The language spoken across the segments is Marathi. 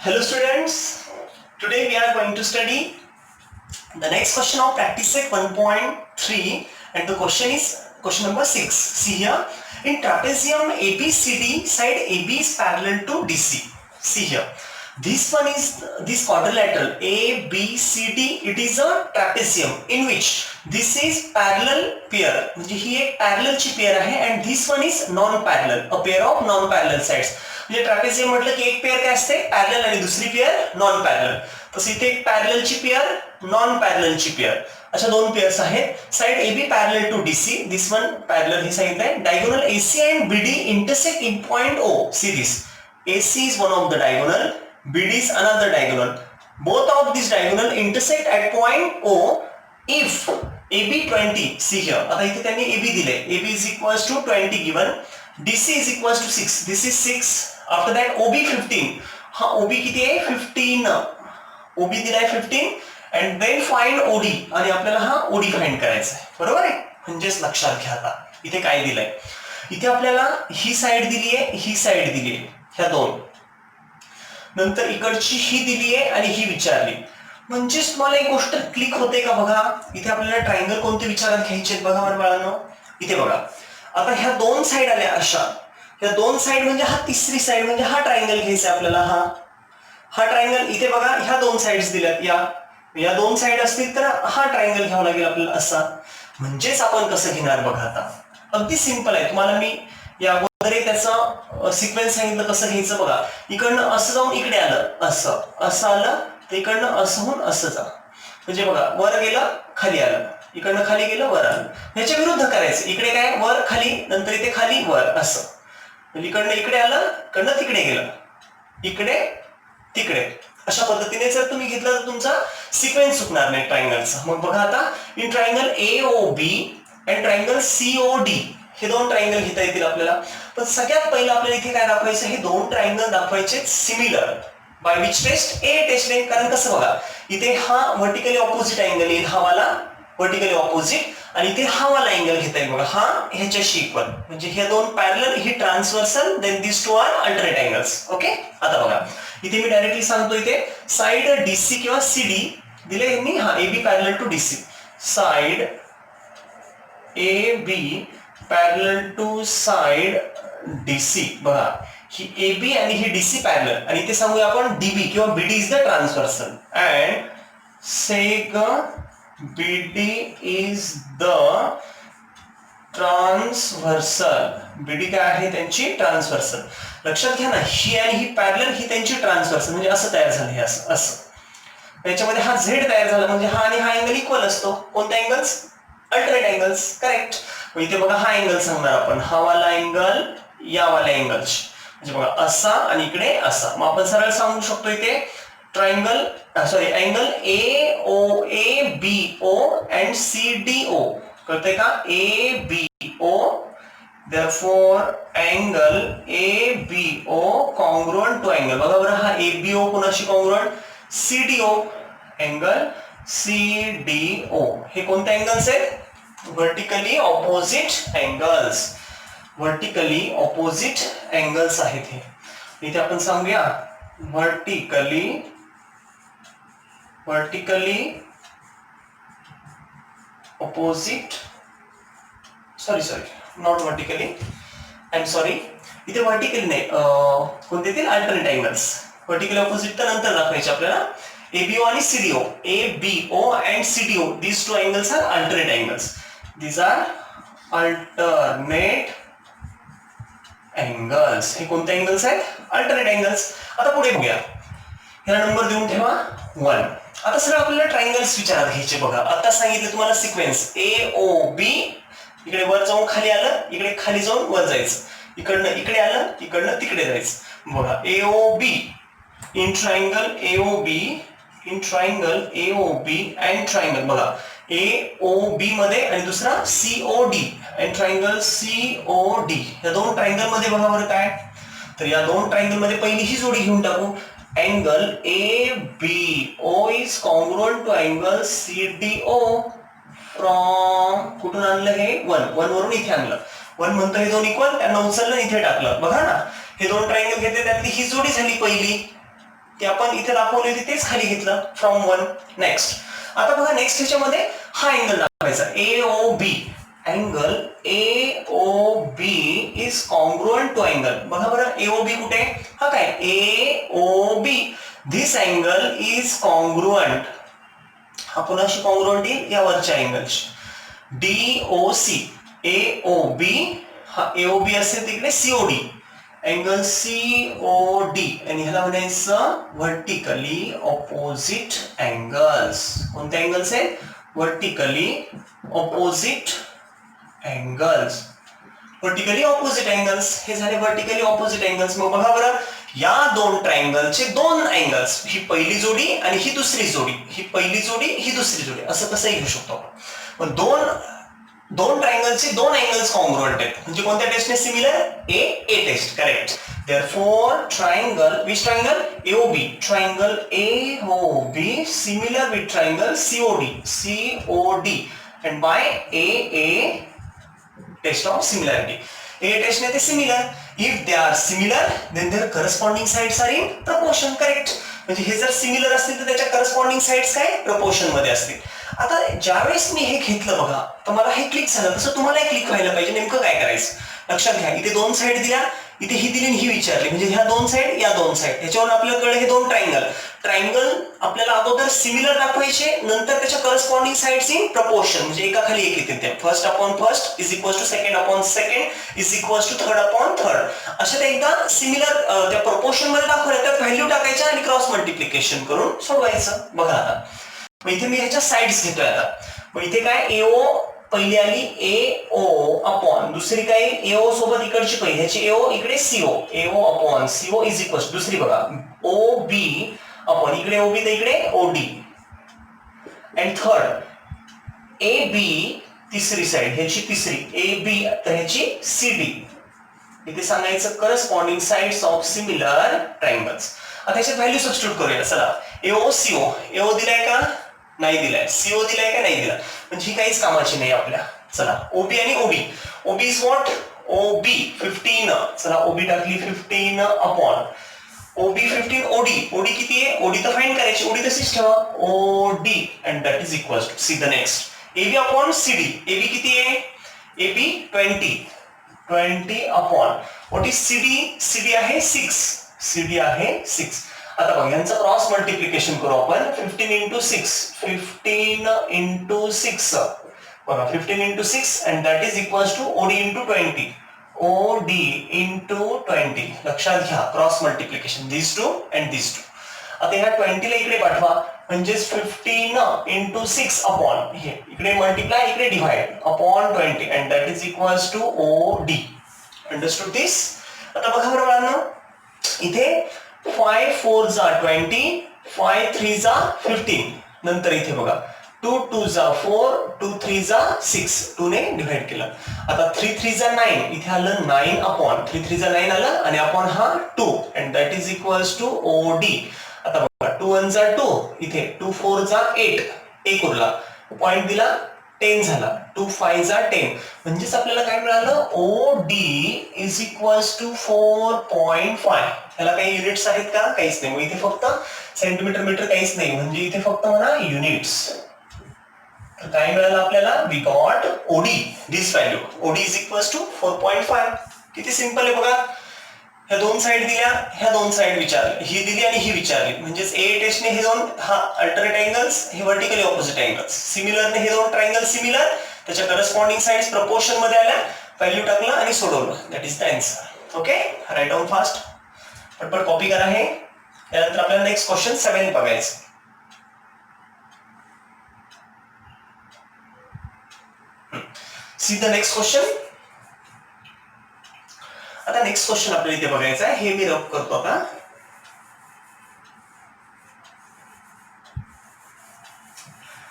Hello students, today we are going to study the next question of practice set 1.3 and the question is question number 6. See here, in trapezium ABCD, side AB is parallel to DC. See here, this one is this quadrilateral ABCD, it is a trapezium in which this is parallel pair, म्हणजे ही एक parallel ची pair आहे and this one is non-parallel, a pair of non-parallel sides. म्हणजे ट्रॅपेझियम म्हटलं की एक पेअर काय असते पॅरलल आणि दुसरी पेअर नॉन पॅरलल. तसं इथे एक पॅरललची पेअर नॉन पॅरललची पेअर अशा दोन पेअर्स आहेत. Side AB parallel to DC, this one parallel हे सांगितलंय. Diagonal AC and BD intersect in point O. See this, AC is one of the diagonal, BD is another diagonal. Both of these diagonal intersect at point O if AB 20. See here, आता इथे त्यांनी AB दिले, AB is equals to 20 given, DC is equals to 6, this is 6. After that OB 15, हा OB किती आहे 15, OB दिलाय 15 and then find OD आणि आपल्याला हा OD फाइंड करायचा आहे, बरोबर आहे. म्हणजेच लक्षात घ्या आता इथे काय दिलंय. इथे आपल्याला ही साइड दिली आहे, ही साइड दिली आहे, ह्या दोन, नंतर इकडची ही दिली आहे आणि ही विचारली. म्हणजेच तुम्हाला एक गोष्ट क्लिक होते का बघा. इथे आपल्याला ट्रायंगल कोणते विचारात घ्यायचे बघा बाळांनो. इथे बघा, आता ह्या दोन साइड आल्या अशा, या दोन साइड म्हणजे हा तिसरी साइड म्हणजे हा ट्रायंगल घ्यायचा आपल्याला. हा ट्रायंगल इथे बघा, ह्या दोन साइड्स दिल्यात, या दोन साइड असतील तर हा ट्रायंगल घ्यावा लागेल आपल्याला असा. म्हणजेच आपण कसं घेणार बघा आता, अगदी सिंपल आहे. तुम्हाला मी या अगोदर त्याचा सिक्वेन्स सांगितलं कसं घ्यायचं बघा. इकडनं असं जाऊन इकडे आलं, असं असं आलं, तर इकडनं असं होऊन असं जा. म्हणजे बघा, वर गेलं खाली आलं, इकडनं खाली गेलं वर आलं. ह्याच्या विरुद्ध करायचं, इकडे काय वर खाली, नंतर इथे खाली वर असं. इकडनं इकडे आलं, इकडनं तिकडे गेलं, इकडे तिकडे, अशा पद्धतीने जर तुम्ही घेतलं तर तुमचा सिक्वेन्स चुकणार नाही ट्रायंगलचा. मग बघा आता, in triangle AOB and triangle COD हे दोन ट्रायंगल घेता येतील आपल्याला. पण सगळ्यात पहिलं आपल्याला इथे काय दाखवायचं, हे दोन ट्रायंगल दाखवायचे similar. By which test? A test ने. कारण कसं बघा, इथे हा व्हर्टिकली ऑपोजिट अँगल येईल, हा वाला व्हर्टिकली ऑपोजिट, आणि इथे हा वाला अँगल घेता येईल बघा, हा ह्याच्याशी इक्वल. म्हणजे हे दोन पॅरलल, ही transversal, then this two are alternate angles. Okay, आता बघा इथे मी डायरेक्टली सांगतो, इथे साइड DC किंवा CD दिले यांनी. हा AB parallel to DC, side AB parallel to side DC. बघा, ही AB आणि ही DC पॅरलल, आणि इथे सांगूया आपण DB किंवा BD is the transversal and सेग BD is the transversal. BD काय आहे त्यांची ट्रान्सव्हर्सल. लक्षात घ्या ना, ही आणि ही पॅरलल, ही त्यांची ट्रान्सव्हर्सल. म्हणजे असं तयार झालं, हे असं असं. याच्यामध्ये हा Z तयार झाला, म्हणजे हा आणि हा अँगल इक्वल असतो. कोणत्या अँगल्स? Alternate angles. करेक्ट. इथे बघा, हा अँगल सांगणार आपण, हा वाला अँगल या वाल्या अँगलची. म्हणजे बघा असा आणि इकडे असा. मग आपण सरळ सांगू शकतो इथे triangle angle AOBO and CDO. कळतंय का? ABO, therefore angle ABO congruent to angle. बघा बरं, हा ABO कोणाशी congruent? CDO, angle CDO. हे कोणते अँगल्स आहेत? Vertically opposite angles. Vertically opposite angles आहेत हे. इथे आपण सांगूया vertically opposite, sorry not vertically, I'm sorry. इथे वर्टिकली नाही, कोणते येतील? Alternate angles. वर्टिकली ऑपोजिट तर नंतर दाखवायचे आपल्याला. ABO आणि CDO, ABO and CDO, these two angles are alternate angles. These are alternate angles. हे कोणते अँगल्स आहेत? Alternate angles. आता पुढे बघूया, ह्याला नंबर देऊन ठेवा 1. आता सर आपल्याला ट्रायंगल्स विचारात घ्यायचे बघा. आता सांगितलं तुम्हाला सिक्वेन्स AOB, इकडे वर जाऊन खाली आलं, इकडे खाली जाऊन वर जायचं, इकडनं इकडे आलं, इकडनं तिकडे जायचं. बघा AOB, in triangle AOB and triangle, बघा AOB मध्ये आणि दुसरा COD अँड ट्रायंगल COD. या दोन ट्रायंगल मध्ये बघा बरं काय, तर या दोन ट्रायंगल मध्ये पहिली ही जोडी घेऊन टाकू. Angle ABO is congruent to angle CDO from, कुठून आणलं हे? 1 वरून इथे आणलं. 1 म्हणतो हे दोन इक्वल, त्यांना उचललं इथे टाकलं. बघा ना, हे दोन ट्रायंगल घेतले, त्यातली ही जोडी झाली पहिली. ते आपण इथे दाखवले होते तेच खाली घेतलं फ्रॉम 1. नेक्स्ट आता बघा नेक्स्ट ह्याच्यामध्ये हा अँगल दाखवायचा AOB. Angle AOB is congruent to angle. बघा बरं AOB कुठे हा काय AOB. This angle is congruent. हा पुन्हाशी कॉन्ग्रुएंट येईल या वरच्या अँगलशी. DOC AOB हा AOB असेल तिकडे COD. अँगल COD आणि ह्याला म्हणायचं व्हर्टिकली ऑपोजिट अँगल्स. कोणते अँगल्स आहेत vertically opposite angles. Vertically opposite angles हे झाले व्हर्टिकली ऑपोजिट अँगल्स. मग बघा बरं या दोन ट्रायंगलचे दोन अँगल्स, ही पहिली जोडी आणि ही दुसरी जोडी, ही पहिली जोडी ही दुसरी जोडी, असं कसंही घेऊ शकतो आपण. दोन ट्रायंगलचे दोन अँगल्स कॉन्ग्रुएंट आहेत म्हणजे कोणत्या टेस्टने similar A test. Correct. Therefore triangle, which triangle AOB, triangle AOB similar with triangle COD and by A test of similarity. A test ने ते similar. If they are similar then their corresponding sides are in proportion. Correct. म्हणजे हे जर सिमिलर असतील तर त्याच्या करस्पॉन्डिंग साइड्स काय प्रोपोर्शन मध्ये असतील. आता ज्यावेळेस मी हे घेतलं बघा तर मला हे क्लिक झालं, तसं तुम्हाला क्लिक व्हायला पाहिजे. नेमकं काय करायचं लक्षात घ्या. इथे दोन साइड दिल्या, इथे ही दिली आणि ही विचारली म्हणजे ह्या दोन साइड या दोन साइड. ह्याच्यावर आपल्याकडे हे दोन ट्रायंगल आपल्याला अगोदर सिमिलर दाखवायचे, नंतर त्याच्या करस्पॉन्डिंग साइड्स इन प्रपोर्शन म्हणजे एका खाली एक येते. ते first upon first is equal to second upon second is equal to third upon third. अशा ते एकदा सिमिलर त्या प्रपोर्शन मध्ये दाखवल्या त्या व्हॅल्यू टाकायच्या आणि क्रॉस मल्टिप्लिकेशन करून सोडवायचं. बघा आता मग इथे मी ह्याच्या साइड्स घेतोय. आता मग इथे काय AO पहिली आली AO अपॉन दुसरी काय AO सोबत इकडची पहिली ह्याची AO इकडे AO upon CO is equal दुसरी बघा OB अपॉन इकडे OB तर इकडे OD अँड थर्ड AB तिसरी साइड ह्याची तिसरी AB तर ह्याची CD. इथे सांगायचं corresponding sides of similar triangles. आता ह्याच्यात व्हॅल्यू सबस्टिट्यूट करूया. चला AO CO AO दिलाय का नाही दिलाय, CO दिलाय का नाही दिला म्हणजे ही काहीच कामाची नाही आपल्या. चला OB आणि OB इज व्हॉट OB 15. चला OB टाकली 15 अपॉन OB 15 OD किती आहे OD तर फाइंड करायची, OD तशीच ठेवा OD and that is equal to see the next AB upon CD. AB किती आहे AB 20 upon what is CD आहे 6. आता बघा यांचं क्रॉस मल्टिप्लिकेशन करू आपण. 15 into 6 बघा 15 into 6 and that is equals to OD into 20. OD into 20 लक्षात घ्या cross multiplication these two and these two. आता ह्या 20 ला इकडे पाठवा म्हणजे 15 into 6 अपॉन हे इकडे मल्टिप्लाय इकडे divide upon 20 and that is equals to OD. Understood this. आता बघा बरं मुलांनो इथे 5 4 जा 20 5 3 जा 15 नंतर इथे बघा 2 2 जा 4 2 3 जा 6 2 ने डिवाइड केलं. आता 3 3 जा 9 इथे आलं 9 अपॉन 3 3 जा 9 आलं आणि अपॉन हा 2 and that is equals to OD. आता बघा 2 1 जा 2 इथे 2 4 जा 8 एक उरला पॉइंट दिला 10 झाला 2 5 जा 10 म्हणजेच आपल्याला काय मिळालं OD इज इक्वल्स टू 4.5. याला काही युनिट्स आहेत का काहीच नाही. मग इथे फक्त सेंटीमीटर मीटर काहीच नाही म्हणजे इथे फक्त म्हणा युनिट्स. तर काय मिळालं आपल्याला we got OD this value OD is equals to 4.5. किती सिंपल आहे बघा. ह्या दोन साइड दिल्या ह्या दोन साइड विचारली ही दिली आणि ही विचारली म्हणजेच A टेस्टने हे दोन हा अल्टरनेट अँगल्स हे व्हर्टिकली ऑपोजिट अँगल्स सिमिलरने हे दोन ट्रायंगल सिमिलर त्याच्या करस्पॉन्डिंग साइड्स प्रपोर्शन मध्ये आल्या व्हॅल्यू टाकला आणि सोडवलं. That is the answer. Okay right down fast पटपट कॉपी करा हे. त्यानंतर आपल्याला नेक्स्ट क्वेश्चन 7 बघायचं. See the next question. आता नेक्स्ट क्वेश्चन आपल्याला इथे बघायचं आहे हे मी रब करतो आता.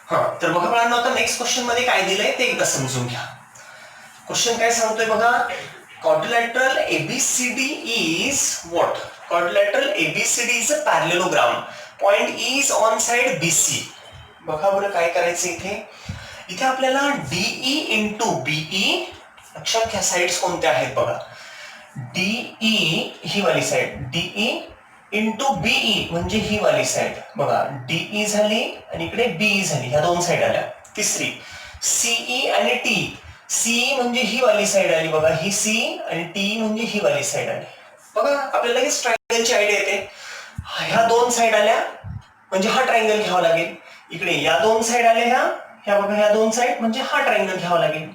हा तर बघा मुलांना आता नेक्स्ट क्वेश्चन मध्ये काय दिलंय ते एकदा समजून घ्या. क्वेश्चन काय सांगतोय बघा. quadrilateral ABCD is what? Quadrilateral ABCD is a parallelogram. Point E is on side BC. बघा बरं काय करायचं इथे. इथे आपल्याला DE into BE लक्षात घ्या साइड्स कोणत्या आहेत बघा. DE ही वाली साइड DE इंटू बीई म्हणजे ही वाली साइड बघा, डीई झाली आणि इकडे बीई झाली, ह्या दोन साइड आल्या. तिसरी सीई आणि टी, सीई म्हणजे ही वाली साइड आली बघा, ही सी आणि टी म्हणजे ही वाली साइड आली बघा. आपल्याला लगेच ट्रायंगलची आयडिया येते. ह्या दोन साइड आल्या म्हणजे हा ट्रायंगल घ्यावा लागेल. इकडे या दोन साइड आल्या, ह्या बघा, ह्या दोन साइड म्हणजे हा ट्रायंगल घ्यावा लागेल.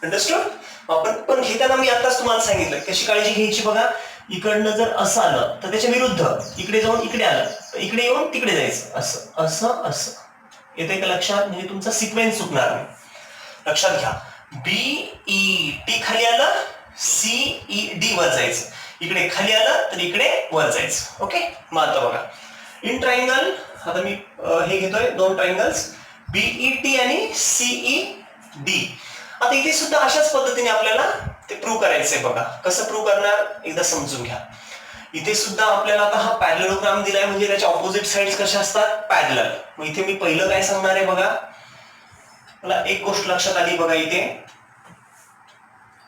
अंडरस्टूड? आपण पण घेताना मी आताच तुम्हाला सांगितलं कशी काळजी घ्यायची बघा. इकडनं जर असं आलं तर त्याच्या विरुद्ध इकडे जाऊन इकडे आलं तर इकडे येऊन तिकडे जायचं, असं असं असं. येते का लक्षात? म्हणजे तुमचा सिक्वेन्स चुकणार नाही. लक्षात घ्या, बीई टी खाली आलं, सीई डी वर जायचं, इकडे खाली आलं तर इकडे वर जायचं. ओके, मग आता बघा इन ट्रायंगल, आता मी हे घेतोय दोन ट्रायंगल्स बीई टी आणि सीई डी. आता इथे सुद्धा अशाच पद्धतीने आपल्याला ते प्रूव्ह करायचंय बघा. कसं प्रूव्ह करणार एकदा समजून घ्या. इथे सुद्धा आपल्याला आता हा पॅरलेलोग्राम दिलाय म्हणजे त्याच्या ऑपोजिट साइड्स कशा असतात? पॅरलल. मग इथे मी पहिलं काय सांगणार आहे बघा, मला एक गोष्ट लक्षात आली बघा, इथे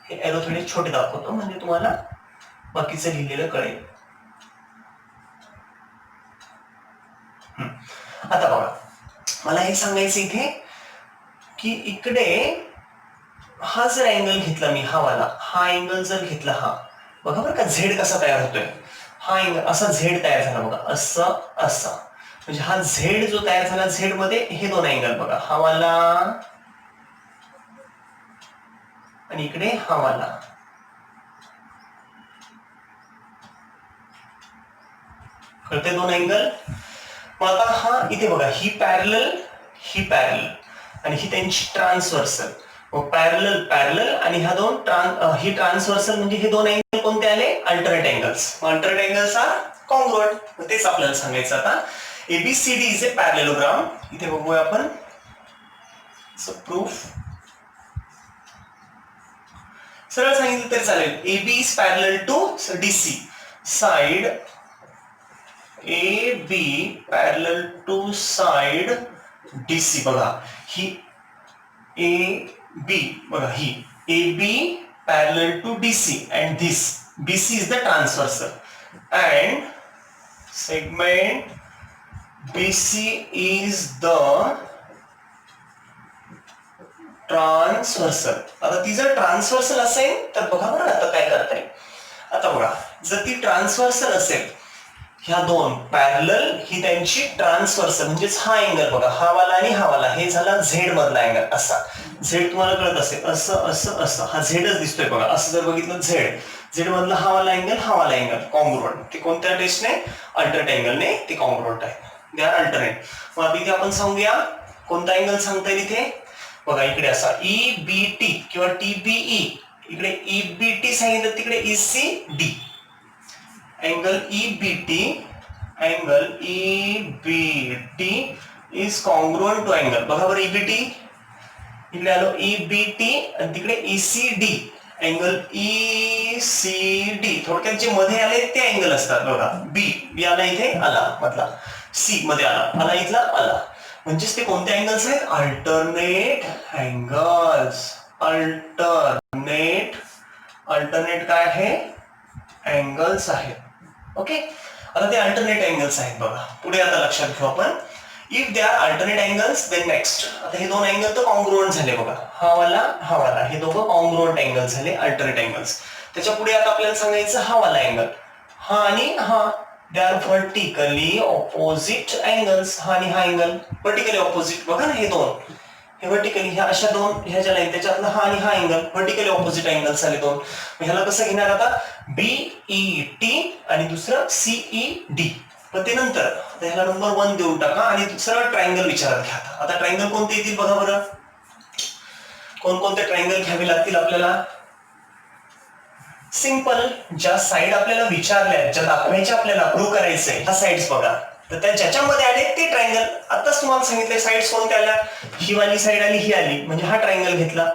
हे एरो थोडे छोटे दाखवतो म्हणजे तुम्हाला बाकीचं लिहिलेलं कळेल. आता बघा, मला हे सांगायचं इथे की इकडे हा जर अँगल घेतला मी, हा वाला, हा अँगल जर घेतला, हा बघा बरं का झेड कसा तयार होतोय. हा अँगल असा झेड तयार झाला बघा, असं असं. म्हणजे हा झेड जो तयार झाला, झेड मध्ये हे दोन अँगल बघा, हा वाला आणि इकडे हा वाला. कळते दोन अँगल. मग आता हा इथे बघा, ही पॅरलल आणि ही त्यांची ट्रान्सव्हर्सल. पॅरलल पॅरलल आणि ह्या दोन ही ट्रान्सव्हर्सल म्हणजे हे दोन अँगल कोणते आले? Alternate angles. Alternate angles are congruent. तेच आपल्याला सांगायचं आता. ABCD is a parallelogram. इथे बघूया आपण प्रूफ. सरळ सांगितलं तरी चालेल. AB is parallel to DC. Side AB parallel to side DC. बघा ही AB, बघा ही AB parallel to DC and this BC is the transversal and segment BC is the transversal. आता ती जर ट्रान्सव्हर्सल असेल तर बघा बरं आता काय करता येईल. आता बघा, जर ती ट्रान्सव्हर्सल असेल, ह्या दोन पॅरलल ही त्यांची ट्रान्सव्हर्सल म्हणजेच हा अँगल बघा, हा वाला आणि हा वाला, हे झाला झेड मधला अँगल. असा झेड तुम्हाला कळत असेल, असं असं असं, हा झेडच दिसतोय बघा. असं जर बघितलं झेड मधला हा वाला अँगल, हा वाला अँगल कॉन्ग्रुएंट. ते कोणत्या टेस्टने? अल्टरनेट अँगलने ते कॉन्ग्रुएंट आहे. दे आर अल्टरनेट. मग इथे आपण सांगूया कोणता अँगल सांगता येईल इथे बघा. इकडे असा EBT किंवा TBE, इकडे EBT सांगितलं, तिकडे ECD. angle EBT is congruent to angle. बघा बरं, EBT इकडे आलो, EBT आणि तिकडे ECD, अँगल ECD. थोडक्यात जे मध्ये आले ते अँगल असतात बघा. बी आला इथे, आला मधला, सी मध्ये आला इथला आला. म्हणजेच ते कोणते अँगल्स आहेत? Alternate angles. अल्टरनेट काय आहे? अँगल्स आहेत. ओके, आता ते अल्टरनेट अँगल्स आहेत बघा. पुढे आता लक्षात घेऊ आपण. If they are alternate angles then next. आता हे दोन अँगल तर कॉन्ग्रुएंट झाले बघा, हा वाला, हे दोघं कॉन्ग्रुएंट अँगल झाले, अल्टरनेट अँगल्स. त्याच्या पुढे आता आपल्याला सांगायचं हा वाला अँगल, हा आणि हा, they are vertically opposite angles. हा आणि हा अँगल व्हर्टिकली ऑपोजिट बघा ना, हे दोन, हे व्हर्टिकली, ह्या अशा दोन ह्याच्या लाईन, त्याच्यातला हा आणि हा अँगल व्हर्टिकली ऑपोजिट अँगल्स आले दोन. ह्याला कसं घेणार आता? BET आणि दुसरं CED. पण ते नंतर. आता ह्याला नंबर 1 देऊन टाका आणि दुसरा ट्रायंगल विचारात घ्या. आता ट्रायंगल कोणते येतील बघा बरं. कोणकोणते ट्रायंगल घ्यावे लागतील आपल्याला? सिंपल, ज्या साइड आपल्याला विचारल्या, ज्या दाखवायच्या आपल्याला, प्रूव्ह करायचंय, ह्या साइड्स बघा. तर त्या ज्याच्यामध्ये आले ते ट्रायंगल. आताच तुम्हाला सांगितले साइड्स कोणत्या आल्या. ही वाली साइड आली, ही आली म्हणजे हा ट्रायंगल घेतला.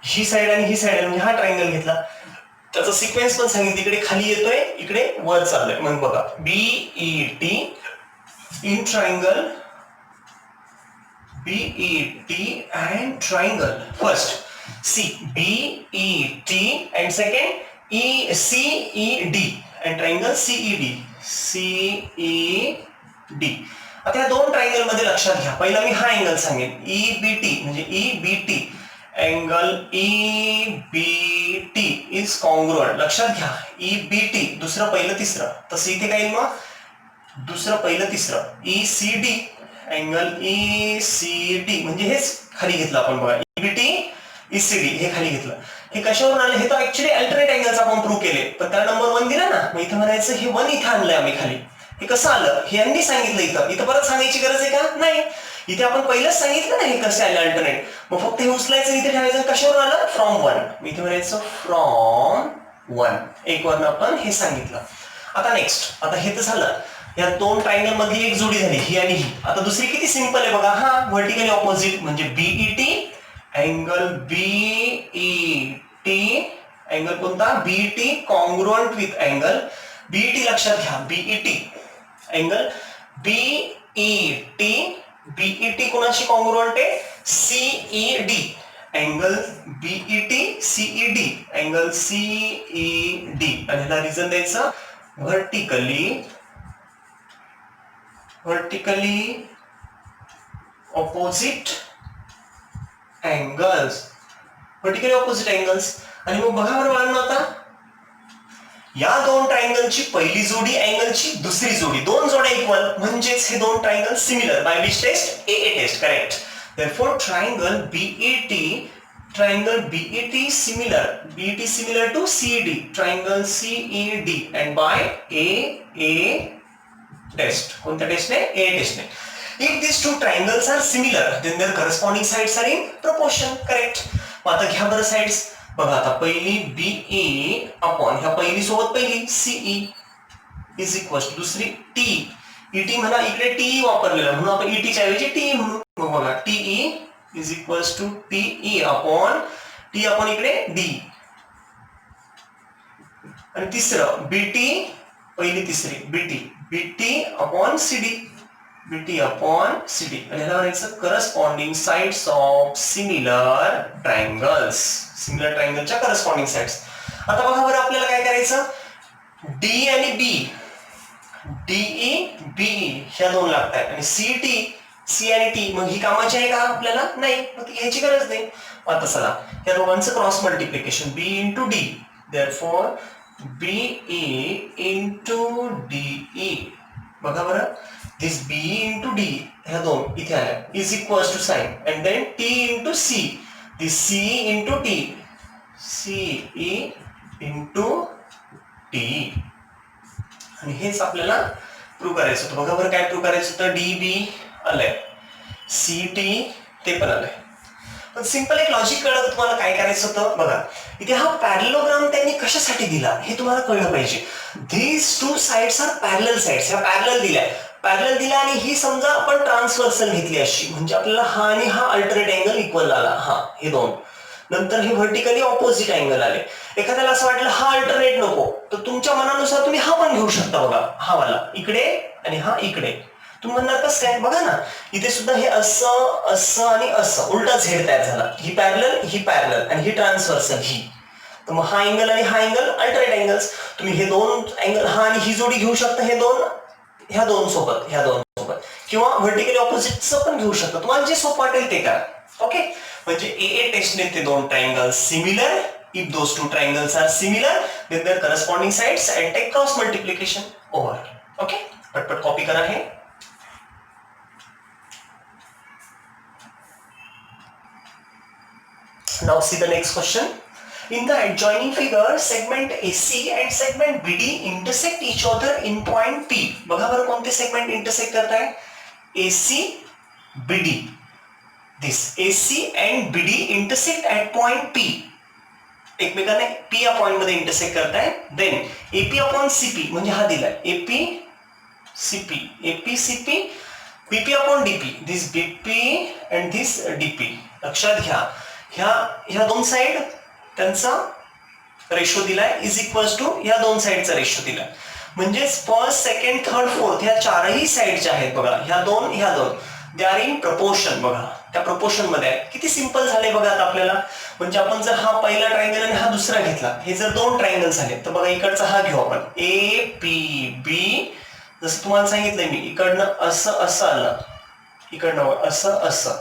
ही साइड आणि ही साइड आली म्हणजे हा ट्रायंगल घेतला. त्याचा सिक्वेन्स पण सांगितलं, इकडे खाली येतोय, इकडे वर चाललोय. मग बघा, BET in triangle, BET and triangle. First C BET and second CED and triangle CED. CED. आता या दोन ट्रायंगल मध्ये लक्षात घ्या, पहिला मी हा अँगल सांगेन EBT म्हणजे EBT angle EBT is congruent. लक्षात घ्या EBT दुसरं पहिलं तिसरं, तसं इथे काय येईल मग दुसरं पहिलं तिसरं ECD अँगल ECD म्हणजे हेच खाली घेतलं आपण बघा EBT ECD हे खाली घेतलं. हे कशावरून आलं, हे तर ऍक्च्युअली अल्टरनेट अँगल्स आपण प्रूव्ह केले, पण त्याला नंबर 1 दिला ना, मग इथं म्हणायचं हे 1 इथं आणलंय आम्ही खाली. हे कसं आलं हे यांनी सांगितलं, इथं परत सांगायची गरज आहे का नाही. इथे आपण पहिलंच सांगितलं ना हे कसं आलं अल्टरनेट, मग फक्त हे उचलायचं इथे ठेवायचं. कशावरून आलं फ्रॉम 1, मी इथे म्हणायचं फ्रॉम 1 एक वरनं आपण हे सांगितलं. आता नेक्स्ट, आता हे तर झालं या दोन ट्रायंगल मधली एक जोडी झाली ही आणि ही. आता दुसरी किती सिंपल आहे बघा, हा व्हर्टिकली ऑपोजिट म्हणजे BET अँगल BET अँगल कोणता BET congruent with angle BET. लक्षात घ्या BET अँगल BET कोणाशी कॉन्ग्रुएंट आहे CED angle BET CED angle CED. आणि ह्याला रिझन द्यायचं vertically opposite angles. आणि मग बघा बरं बाळांनो, आता या दोन ट्रायंगलची पहिली जोडी अँगलची दुसरी जोडी, दोन जोड्या इक्वल म्हणजेच हे दोन triangle similar. By which test AA test correct. therefore triangle BET similar to CED triangle CED and by AA test. कोणत्या टेस्टने AA टेस्टने. if these two triangles are similar then their corresponding sides are in proportion. Correct. मग आता घ्या बरं साइड्स बघा, आता पहिली BE अपॉन ह्या पहिली सोबत पहिली CE इज इक्वल टू दुसरी TE म्हणा, इकडे TE वापरलेला म्हणून आपण ET च्या ऐवजी TE म्हणू. मग बघा TE is equal to TE upon इकडे D. आणि तिसरं BT पहिली तिसरी BT अपॉन CD आणि ह्याला म्हणायचं करस्पॉन्डिंग साइड्स ऑफ सिमिलर ट्रायंगलच्या करस्पॉन्डिंग साइड्स. आता बघा बरं आपल्याला काय करायचं, D आणि B DE BE ह्या दोन लागतात आणि C आणि T मग ही कामाची आहे का आपल्याला नाही, मग ती घ्यायची गरज नाही. आता चला या दोघांचं cross multiplication B into D. therefore BE into DE बघा बरं this BE into D ह्या दोन इथे आल्या is equals to sign and then T into C this CE into T CE into T. आणि हेच आपल्याला प्रूव्ह करायचं होतं. बघा बरं काय प्रूव्ह करायचं होतं, DB आलंय CT ते पण आलंय. पण सिंपल एक लॉजिक कळलं तुम्हाला काय करायचं होतं बघा, इथे हा पॅरलोग्राम त्यांनी कशासाठी दिला हे तुम्हाला कळलं पाहिजे. these two sides are parallel sides. ह्या पॅरलल दिल्या आणि ही समजा आपण ट्रान्सव्हर्सल घेतली अशी, म्हणजे आपल्याला हा आणि हा अल्टरनेट अँगल इक्वल आला, हा हे दोन. नंतर हे व्हर्टिकली ऑपोजिट अँगल आले. एखाद्याला असं वाटलं हा अल्टरनेट नको, तर तुमच्या मनानुसार तुम्ही हा पण घेऊ शकता. बघा हा वाला इकडे आणि हा इकडे. तुम्ही म्हणणार कसं काय, बघा ना इथे सुद्धा हे असं आणि असं उलटा झेड तयार झाला. ही पॅरलल आणि ही ट्रान्सव्हर्सल ही. तर मग हा अँगल आणि हा अँगल अल्टरनेट अँगल्स. तुम्ही हे दोन अँगल हा आणि ही जोडी घेऊ शकता, ह्या दोन सोबत किंवा व्हर्टिकली ऑपोजिटचं पण घेऊ शकता. तुम्हाला जे सोपं वाटेल ते करा. ओके, म्हणजे AA टेस्टने ते दोन triangle similar. if those two triangles are similar then their corresponding sides and take cross multiplication over. okay, पटपट कॉपी करा हे. now see the next question. in the adjoining figure segment AC and segment BD intersect each other in point P. बघा बरं कोणते सेगमेंट इंटरसेक्ट करताय, AC BD. this AC and BD intersect at point P. एकमेकांना P या पॉइंट मध्ये इंटरसेक्ट करताय. देन AP अपॉन CP म्हणजे हा दिलाय AP CP BP upon DP this BP and this DP. लक्षात घ्या ह्या दोन साइड त्यांचा रेशो दिलाय इज इक्वल्स टू ह्या दोन साइडचा रेशो दिलाय. म्हणजे फर्स्ट सेकंड थर्ड फोर्थ ह्या चारही साइडच्या आहेत बघा, ह्या दोन दे आर इन प्रपोर्शन. बघा त्या प्रपोर्शन मध्ये आहे. किती सिंपल झाले बघा आता आपल्याला. म्हणजे आपण जर हा पहिला ट्रायंगल आणि हा दुसरा घेतला, हे जर दोन ट्रायंगल झाले तर बघा इकडचा हा घेऊ आपण ए पी बी. जसं तुम्हाला सांगितलंय मी, इकडनं असं असं आलं, इकडनं असं असं,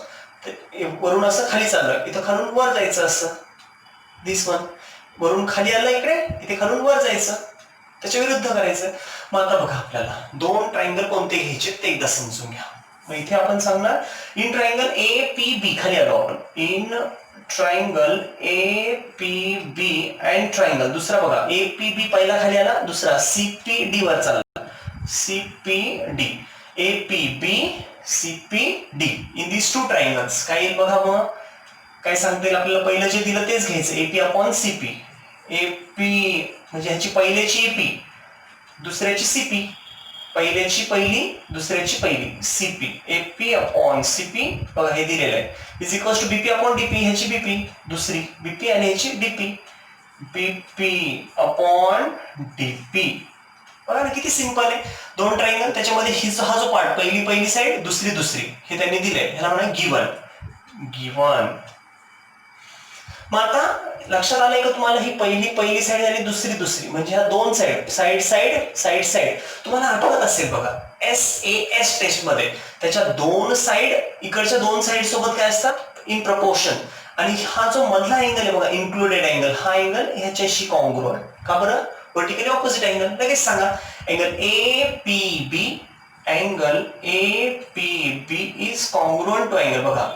वरून असं खाली चाललं, इथं खालून वर जायचं असं. दिस वन वरून खाली आलं इकडे, इथे खालून वर जायचं, त्याच्या विरुद्ध करायचं. मग आता बघा आपल्याला दोन ट्रायंगल कोणते घ्यायचे ते एकदा समजून घ्या. मग इथे आपण सांगणार in triangle A P B, खाली आलो आपण, in triangle A P B and triangle दुसरा बघा ए पी बी पहिला खाली आला, दुसरा सी पी डी वर चालला, C P D, A P B C P D. In this two triangles काय येईल बघा. मग काय सांगता येईल आपल्याला, पहिलं जे दिलं तेच घ्यायचं, एपी अपॉन सीपी. एपी म्हणजे ह्याची पहिल्याची एपी, दुसऱ्याची सीपी, पहिल्याची पहिली, दुसऱ्याची पहिली सीपी, एपी अपॉन सीपी बघा हे दिलेलं आहे, is equals to BP upon DP, ह्याची बीपी दुसरी बीपी आणि ह्याची डीपी, बीपी अपॉन डीपी. बघा ना किती सिंपल आहे. दोन ट्रायंगल, त्याच्यामध्ये हा जो पार्ट पहिली साइड, दुसरी हे त्यांनी दिलंय, ह्याला म्हणा गिवन. मग आता लक्षात आलंय का तुम्हाला, ही पहिली साइड झाली, दुसरी म्हणजे ह्या दोन साइड तुम्हाला आठवत असेल बघा SAS टेस्ट मध्ये त्याच्या दोन साइड, इकडच्या दोन साइड सोबत काय असतात इन प्रपोर्शन. आणि हा जो मधला अँगल आहे बघा इन्क्लुडेड अँगल, हा अँगल ह्याच्याशी कॉन्ग्रुएंट. का बरं? Vertically opposite angle. लगेच सांगा angle APB, angle APB is congruent to angle बघा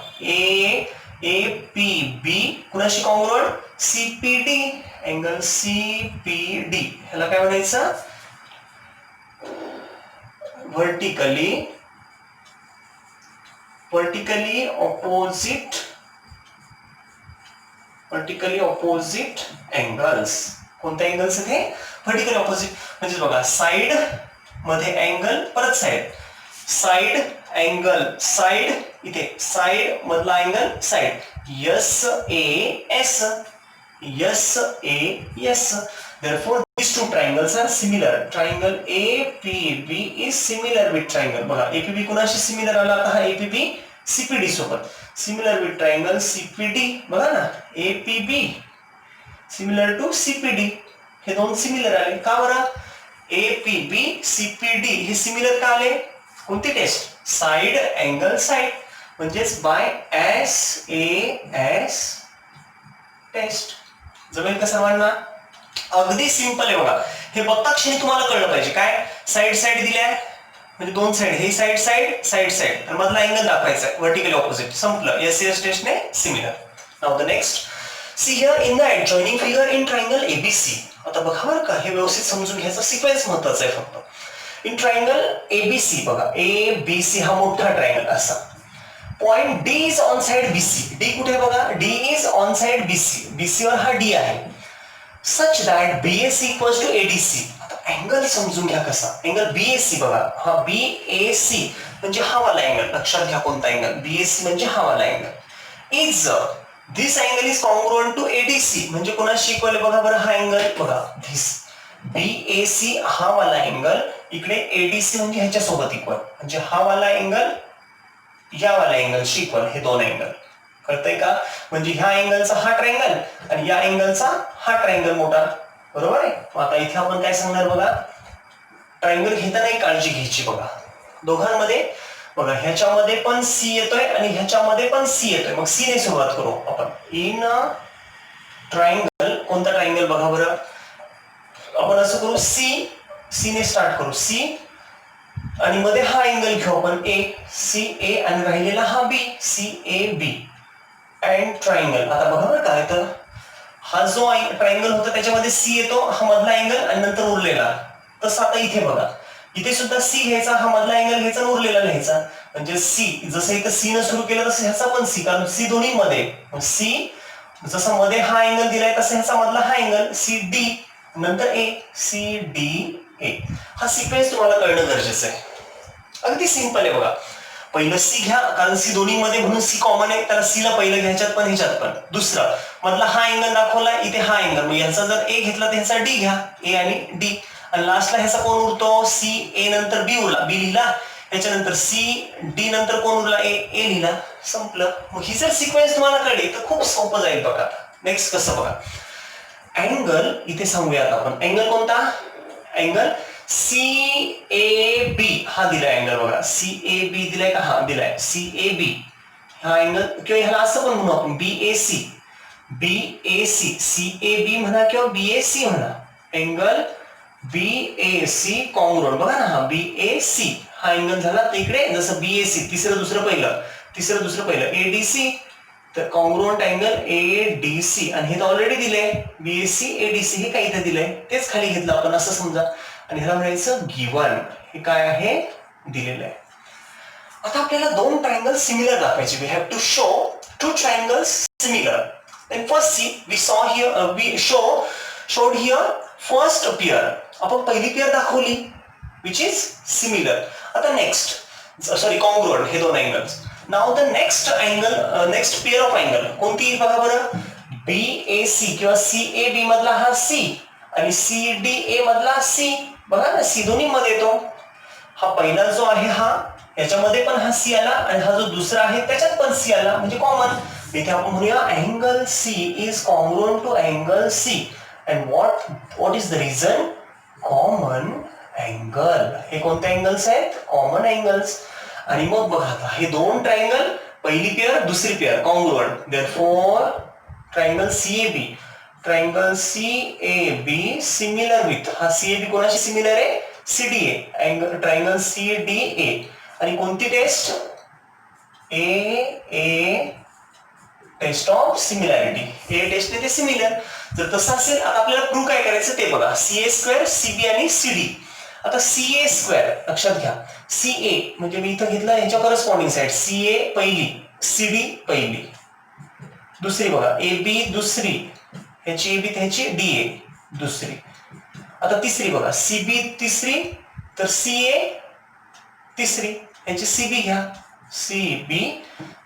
APB कुणाशी कॉन्ग्रुएंट, CPD, अँगल CPD. ह्याला काय म्हणायचं, वर्टिकली ऑपोजिट अँगल्स. कोणते अँगल्स इथे व्हर्टिकली ऑपोजिट, म्हणजे बघा साइड मध्ये अँगल, परत साइड अँगल, साइड इथे साइड मधला angle side, SAS. Therefore these two triangles are similar. Triangle APB is similar with triangle बघा APB कुणाशी सिमिलर आला, आता हा APB CPD सोबत सिमिलर विथ ट्रायंगल CPD. बघा ना APB सिमिलर टू CPD, हे दोन सिमिलर आले. का बरं? APB CPD हे सिमिलर का आले? कोणती टेस्ट? साइड अँगल साइड, म्हणजेच बाय SAS टेस्ट. जमेल का सर्वांना? अगदी सिंपल आहे बघा. हे बघता क्षणी तुम्हाला कळलं पाहिजे काय, साइड दिल्या म्हणजे दोन साइड, हे साइड आणि मधला अँगल दाखवायचा आहे व्हर्टिकली ऑपोजिट. संपलं. SAS टेस्ट ने similar. Now the next, see here in the adjoining figure in triangle ABC. आता बघा बरं का, हे व्यवस्थित समजून घ्यायचा, सिक्वेन्स महत्वाचा आहे फक्त. इन ट्रायंगल ABC बघा ABC हा मोठा ट्रायंगल असा, point D is on side BC. D कुठे बघा, D is on side BC वर हा D आहे. Such that BAC equals to ADC. आता अँगल समजून घ्या कसा. अँगल BAC बघा, हा BAC म्हणजे हा वाला अँगल. लक्षात घ्या कोणता अँगल, BAC म्हणजे हा वाला angle. Is this angle is congruent to ADC म्हणजे कोणाशी इक्वल आहे बघा बरं, हा अँगल बघा, दिस BAC हा वाला अँगल, इकडे ADC म्हणजे ह्याच्या सोबत इक्वल, म्हणजे हा वाला अँगल या वाला अँगलशी इक्वल. हे दोन अँगल कळतंय का? म्हणजे ह्या अँगलचा हा ट्रायंगल आणि या अँगलचा हा ट्रायंगल मोठा. बरोबर आहे. आता इथे आपण काय सांगणार बघा, ट्रायंगल घेताना एक काळजी घ्यायची बघा. दोघांमध्ये बघा ह्याच्यामध्ये पण C येतोय आणि ह्याच्यामध्ये पण C येतोय. मग C ने सुरुवात करू आपण. इन ट्रायंगल, कोणता ट्रायंगल बघा बरं, आपण असं करू C ने स्टार्ट करू, C आणि मध्ये हा अँगल घेऊ आपण CA आणि राहिलेला हा B, CAB अँड ट्रायंगल. आता बघा बरं काय, तर हा जो ट्रायंगल होता त्याच्यामध्ये C येतो, हा मधला अँगल आणि नंतर उरलेला. तसं आता इथे बघा, इथे सुद्धा C घ्यायचा, हा मधला अँगल घ्यायचा आणि उरलेला लिहायचा. म्हणजे C जसं इथं C न सुरू केलं तसं ह्याचा पण C, कारण C दोन्ही मध्ये. C जसं मध्ये हा अँगल दिलाय तसं ह्याचा मधला हा अँगल CD नंतर CDA. हा सिक्वेन्स तुम्हाला कळणं गरजेचं आहे. अगदी सिंपल आहे बघा. पहिलं C घ्या, कारण C दोन्ही मध्ये म्हणून C कॉमन आहे, त्याला C ला पहिलं घ्यायच्यात पण ह्याच्यात पण. दुसरं मधला हा अँगल दाखवला, इथे हा अँगल, मग ह्याचा जर A घेतला तर ह्याचा D घ्या, A आणि D. आणि लास्टला ह्याचा कोण उरतो, CA नंतर B उरला, B लिहिला, याच्यानंतर सी डी नंतर कोण उरला ए लिहिला संपलं. मग ही जर सिक्वेन्स तुम्हाला कळली तर खूप सोपं जाईल बघा. नेक्स्ट कसं बघा अँगल इथे सांगूयात आपण अँगल कोणता अँगल CAB हा दिलाय अँगल बघा CAB दिलाय का हा दिलाय CAB हा अँगल किंवा ह्याला असं पण म्हणू आपण BAC CAB म्हणा किंवा BAC म्हणा अँगल BAC कॉंग्रुएंट बघा ना हा BAC हा अँगल झाला तर इकडे जसं BAC तिसरं दुसरं पहिलं ADC तर कॉंग्रुएंट अँगल ADC आणि हे तर ऑलरेडी दिलंय BAC ADC हे काही इथे दिलंय तेच खाली घेतलं आपण असं समजा आणि ह्याला म्हणायचं गिवन हे काय आहे दिलेलं आहे. आता आपल्याला दोन ट्रायंगल सिमिलर दाखवायचे we have to show two triangles similar. Then first see we saw here we showed here first pair आपण पहिली पेयर दाखवली which is similar. आता next congruent हे दोन angles. Now the next angle next pair of angle कोणती बघा बरं BAC किंवा CAB मधला हा C आणि CDA मधला C बघा ना C दोन्ही मध्ये येतो. हा पहिला जो आहे हा याच्यामध्ये पण हा C आला आणि हा जो दुसरा आहे त्याच्यात पण C आला म्हणजे कॉमन. इथे आपण म्हणूया angle C is congruent to angle C and what is the reason common angle. हे कोणते अँगल्स आहेत कॉमन अँगल्स. आणि मग बघा आता हे दोन ट्रायंगल पहिली पेयर दुसरी pair congruent therefore triangle CAB similar with हा CAB कोणाशी सिमिलर आहे CDA अँगल ट्रायंगल CDA आणि कोणती test A test of similarity A test ते सिमिलर. जर तसं असेल आता आपल्याला प्रूव्ह काय करायचं ते बघा CA² CB आणि CD. आता CA² लक्षात घ्या CA म्हणजे मी इथं घेतलं याच्या करस्पॉन्डिंग साइड CA पहिली CD पहिली दुसरी बघा AB दुसरी ह्याची AB ह्याची DA दुसरी. आता तिसरी बघा CB तिसरी तर CA तिसरी ह्याची CB घ्या CB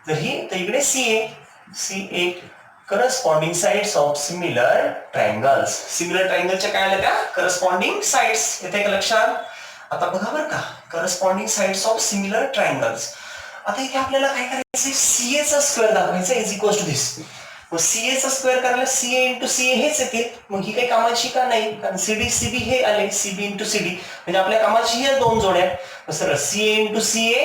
तर ही तर इकडे CA corresponding sides of similar triangles. Similar ट्रायंगलच्या काय आल्या त्या करस्पॉन्डिंग साइड्स येते का लक्षात. आता बघा बरं का corresponding sides of similar triangles. आता इथे आपल्याला काय करायचं CA चा स्क्वेअर दाखवायचा इज इक्वल टू दिस. मग CA चा स्क्वेअर करायला CA इंटू CA हेच येते मग ही काही कामाची का नाही कारण CD CB हे आले CB इंटू CD म्हणजे आपल्या कामाची ही दोन जोड्या सरळ CA into CA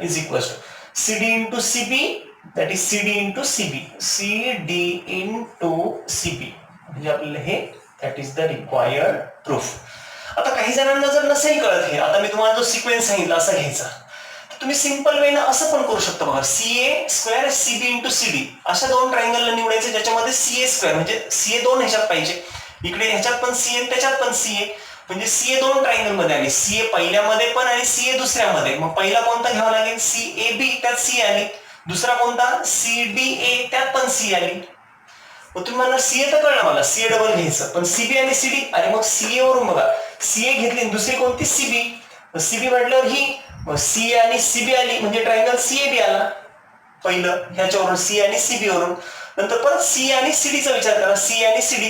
is equal to CD into CB that is CD into CB CD into CB म्हणजे आपल्याला हे that is the required proof. आता काही जणांना जर नसेल कळत हे आता मी तुम्हाला जो सिक्वेन्स सांगितला असा घ्यायचा तर तुम्ही सिंपल वेने असं पण करू शकता बघा CA² CB into CD अशा दोन ट्रायंगलला निवडायचे ज्याच्यामध्ये CA² म्हणजे CA दोन ह्याच्यात पाहिजे इकडे ह्याच्यात पण CA त्याच्यात पण CA म्हणजे CA दोन ट्रायंगल मध्ये आली CA पहिल्यामध्ये पण आणि CA दुसऱ्यामध्ये. मग पहिला कोणता घ्यावा लागेल CAB त्यात C आली दुसरा कोणता CDA त्यात पण C आली. मग तुम्ही म्हणणार CA तर कळलं मला CA डबल घ्यायचं पण CB आणि CD अरे मग CA वरून बघा CA घेतली दुसरी कोणती CB CB म्हटल्यावर ही मग C आणि CB आली म्हणजे ट्रायंगल CAB आला पहिलं ह्याच्यावरून C आणि CB वरून. नंतर परत C आणि CD चा विचार करा C आणि CD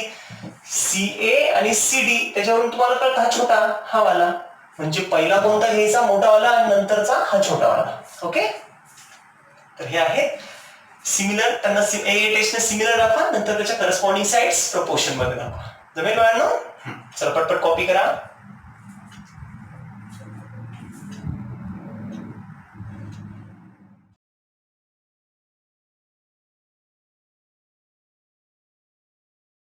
CA आणि CD त्याच्यावरून तुम्हाला कळतं हा छोटा हा वाला म्हणजे पहिला कोणता घ्यायचा मोठा वाला आणि नंतरचा हा छोटा वाला. ओके तर हे आहे सिमिलर त्यांना ए टेस्टने सिमिलर दाखवा नंतर त्याच्या करस्पॉन्डिंग साइड्स प्रपोर्शन मध्ये दाखवा. जमेल बाळांनो चला पटपट कॉपी करा.